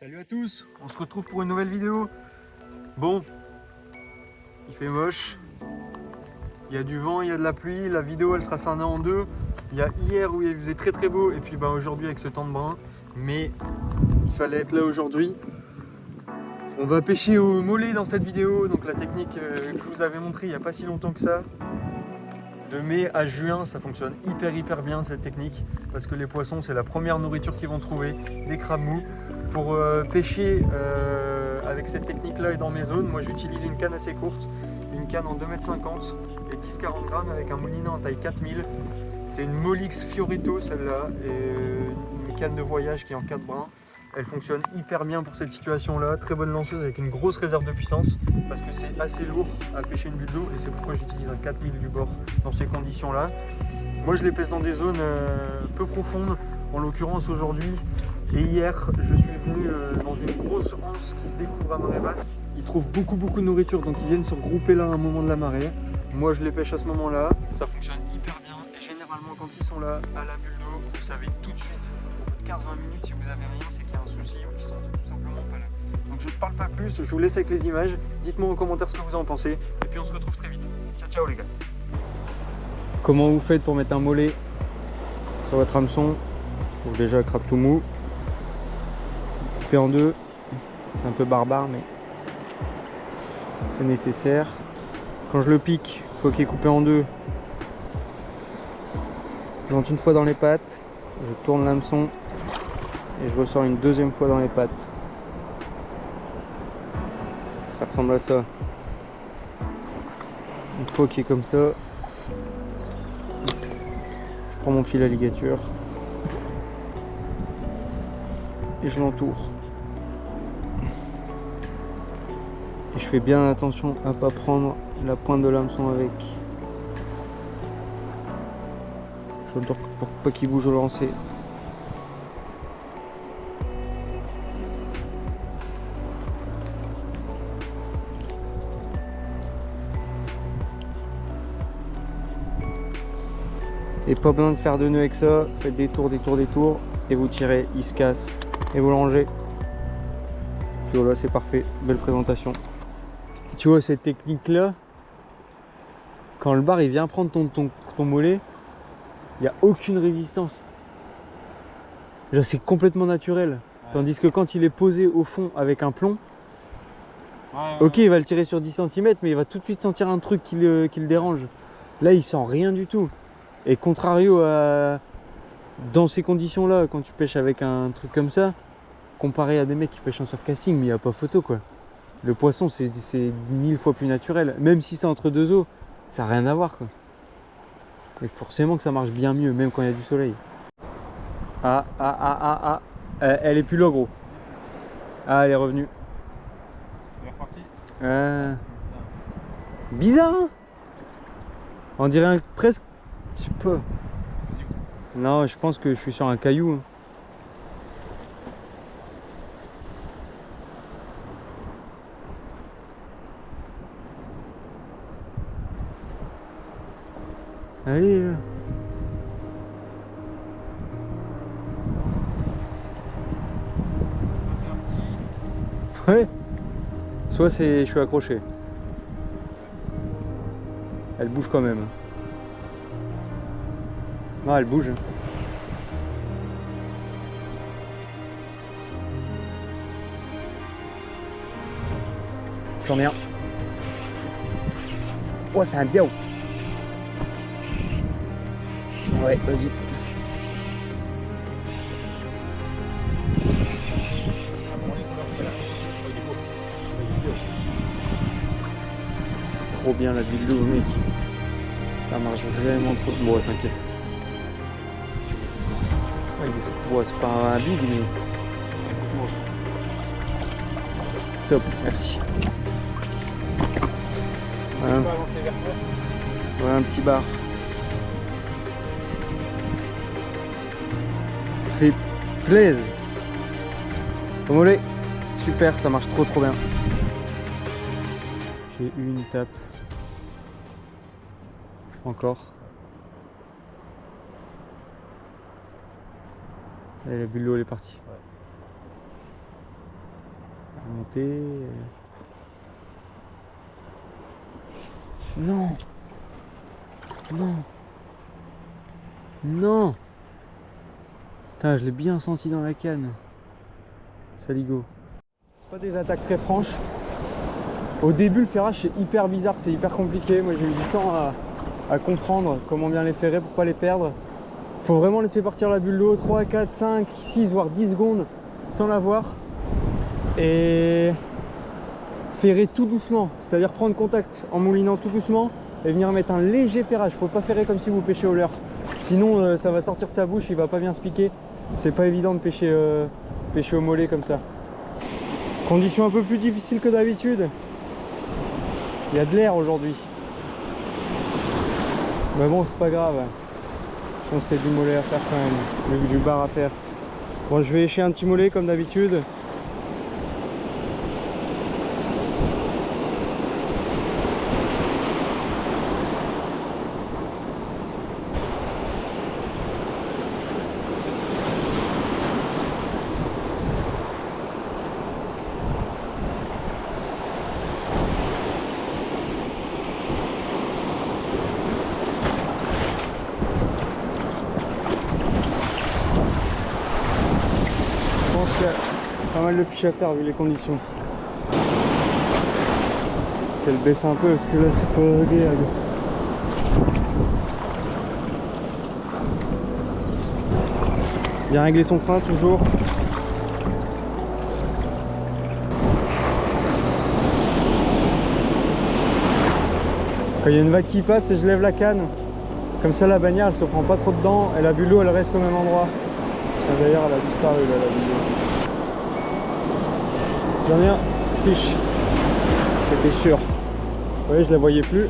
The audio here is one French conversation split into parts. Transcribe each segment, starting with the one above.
Salut à tous, on se retrouve pour une nouvelle vidéo. Bon, il fait moche, il y a du vent, il y a de la pluie, la vidéo elle sera scindée en deux. Il y a hier où il faisait très beau et puis aujourd'hui avec ce temps de brun, mais il fallait être là aujourd'hui. On va pêcher au mollet dans cette vidéo, donc la technique que je vous avais montré il n'y a pas si longtemps que ça. De mai à juin, ça fonctionne hyper bien cette technique parce que les poissons c'est la première nourriture qu'ils vont trouver, des crabes mous. Pour pêcher avec cette technique là et dans mes zones, moi j'utilise une canne assez courte, une canne en 2,50 m et 10-40 grammes avec un moulinet en taille 4000. C'est une Mollix Fiorito celle-là, et une canne de voyage qui est en 4 brins. Elle fonctionne hyper bien pour cette situation là, très bonne lanceuse avec une grosse réserve de puissance parce que c'est assez lourd à pêcher une bulle d'eau et c'est pourquoi j'utilise un 4000 du bord dans ces conditions là. Moi je les pêche dans des zones peu profondes, en l'occurrence aujourd'hui et hier je suis venu dans une grosse anse qui se découvre à marée basse. Ils trouvent beaucoup de nourriture donc ils viennent se regrouper là à un moment de la marée. Moi je les pêche à ce moment là, ça fonctionne hyper bien et généralement quand ils sont là à la bulle d'eau, vous savez tout de suite au bout de 15-20 minutes si vous avez rien c'est qu'il y a un souci ou qu'ils sont tout simplement pas là. Donc je ne parle pas plus, je vous laisse avec les images, dites-moi en commentaire ce que vous en pensez et puis on se retrouve très vite. Ciao les gars. Comment vous faites pour mettre un mollet sur votre hameçon? Donc déjà crabe tout mou, coupé en deux, c'est un peu barbare mais c'est nécessaire. Quand je le pique, il faut qu'il est coupé en deux. Je monte une fois dans les pattes, je tourne l'hameçon et je ressors une deuxième fois dans les pattes. Ça ressemble à ça. Une fois qu'il est comme ça, je prends mon fil à ligature et je l'entoure. Et je fais bien attention à ne pas prendre la pointe de l'hameçon avec. Je l'entoure pour pas qu'il bouge au lancer. Et pas besoin de faire de nœuds avec ça, faites des tours et vous tirez, il se casse et vous le rangez. Puis voilà, c'est parfait, belle présentation. Tu vois cette technique là, quand le bar il vient prendre ton mollet, il n'y a aucune résistance. C'est complètement naturel. Ouais. Tandis que quand il est posé au fond avec un plomb, ok il va le tirer sur 10 cm mais il va tout de suite sentir un truc qui le dérange. Là il sent rien du tout. Et contrario à dans ces conditions là, quand tu pêches avec un truc comme ça, comparé à des mecs qui pêchent en surfcasting, mais il n'y a pas photo quoi. Le poisson c'est 1000 fois plus naturel, même si c'est entre deux eaux, ça n'a rien à voir quoi. Et forcément que ça marche bien mieux, même quand il y a du soleil. Elle est plus là gros. Ah elle est revenue. Elle est repartie. Bizarre hein. On dirait presque, je sais pas. Non, je pense que je suis sur un caillou. Allez là. Ouais. Soit je suis accroché. Elle bouge quand même. Non, elle bouge. J'en ai un. Oh, c'est un biao. Ouais, vas-y. C'est trop bien la bulle d'eau, mec. Ça marche vraiment trop. Bon, t'inquiète. Ouais, c'est pas un big, mais. Top, merci. Voilà un petit bar. Fait plaisir. Au mollet. Super, ça marche trop bien. J'ai eu une tape. Encore. Et la bulle d'eau elle est partie. Ouais. monter. Non. Non. Non. Putain, je l'ai bien senti dans la canne. Saligo. C'est pas des attaques très franches. Au début, le ferrage c'est hyper bizarre, c'est hyper compliqué. Moi j'ai eu du temps à comprendre comment bien les ferrer pour pas les perdre. Faut vraiment laisser partir la bulle d'eau 3, 4, 5, 6 voire 10 secondes sans la voir. Et ferrer tout doucement, c'est-à-dire prendre contact en moulinant tout doucement et venir mettre un léger ferrage. Faut pas ferrer comme si vous pêchez au leurre. Sinon ça va sortir de sa bouche, il va pas bien se piquer. C'est pas évident de pêcher, pêcher au mollet comme ça. Conditions un peu plus difficiles que d'habitude. Il y a de l'air aujourd'hui. Mais bon, c'est pas grave. Je pense qu'il y a du mollet à faire quand même. Du bar à faire. Bon, je vais écher un petit mollet comme d'habitude. Pas mal de fiches à faire vu les conditions. Qu'elle baisse un peu parce que là c'est pas agréable. Bien régler son frein toujours. Quand il y a une vague qui passe et je lève la canne, comme ça la bannière elle se prend pas trop dedans et la bulle d'eau elle reste au même endroit. D'ailleurs elle a disparu là, la bulle d'eau. Dernière fiche, c'était sûr. Vous voyez, je la voyais plus.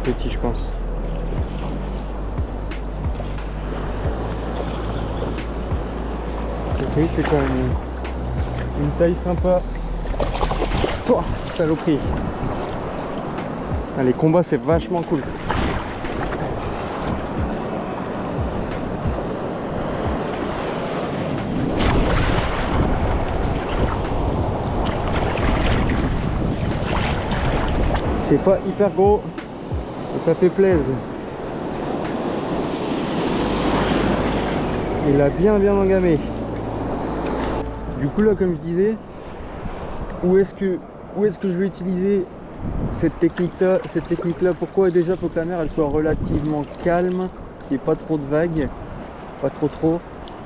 Petit, je pense. Ok, c'est quand même une taille sympa. Oh, saloperie. Ah, les combats, c'est vachement cool. C'est pas hyper gros. Ça fait plaisir. Il a bien engamé. Du coup là, comme je disais, où est-ce que je vais utiliser cette technique là? Pourquoi? Déjà, faut que la mer elle soit relativement calme, qu'il n'y ait pas trop de vagues, pas trop.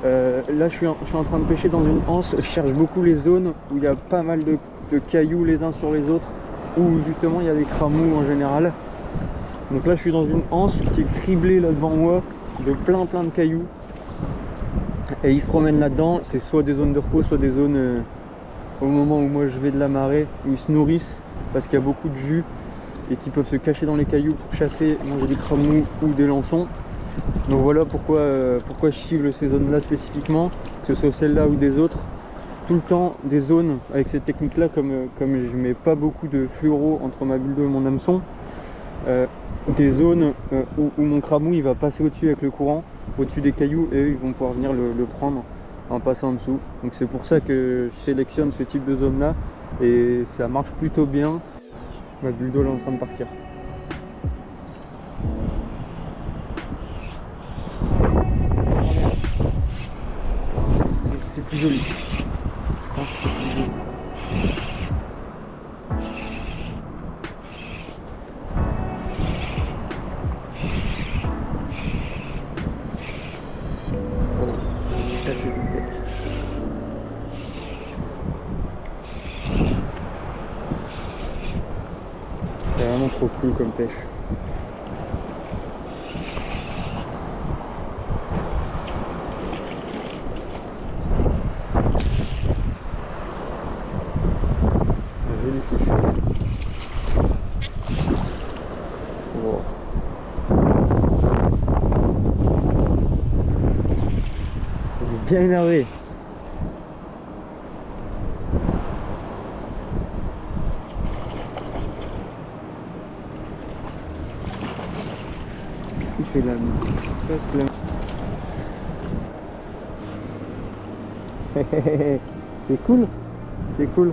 Là je suis en train de pêcher dans une anse. Je cherche beaucoup les zones où il y a pas mal de cailloux les uns sur les autres, où justement il y a des cramous en général. Donc là je suis dans une anse qui est criblée là devant moi de plein de cailloux. Et ils se promènent là-dedans. C'est soit des zones de repos, soit des zones au moment où moi je vais de la marée, où ils se nourrissent parce qu'il y a beaucoup de jus et qui peuvent se cacher dans les cailloux pour chasser, manger des cramous ou des lançons. Donc voilà pourquoi je cible ces zones là spécifiquement, que ce soit celle-là ou des autres. Tout le temps des zones avec cette technique là, comme je mets pas beaucoup de fluoro entre ma bulle d'eau et mon hameçon, des zones où mon cramou il va passer au-dessus avec le courant, au-dessus des cailloux, et eux ils vont pouvoir venir le prendre en passant en dessous. Donc c'est pour ça que je sélectionne ce type de zone là et ça marche plutôt bien. Ma bulle d'eau est en train de partir. C'est plus joli. C'est vraiment trop cool comme pêche. Un joli fiche. Wow. Il est bien énervé. Il fait la presque la... C'est cool, c'est cool.